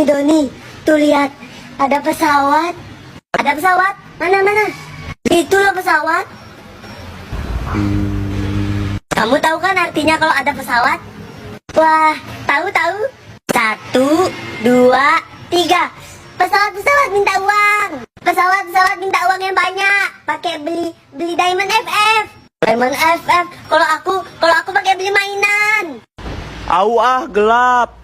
Doni, tuh lihat, ada pesawat. Ada pesawat, mana? Itu loh pesawat. Kamu tahu kan artinya kalau ada pesawat? Wah, tahu. 1, 2, 3. Pesawat minta uang. Pesawat minta uang yang banyak. Pakai beli Diamond FF. Diamond FF. Kalau aku pakai beli mainan. Au gelap.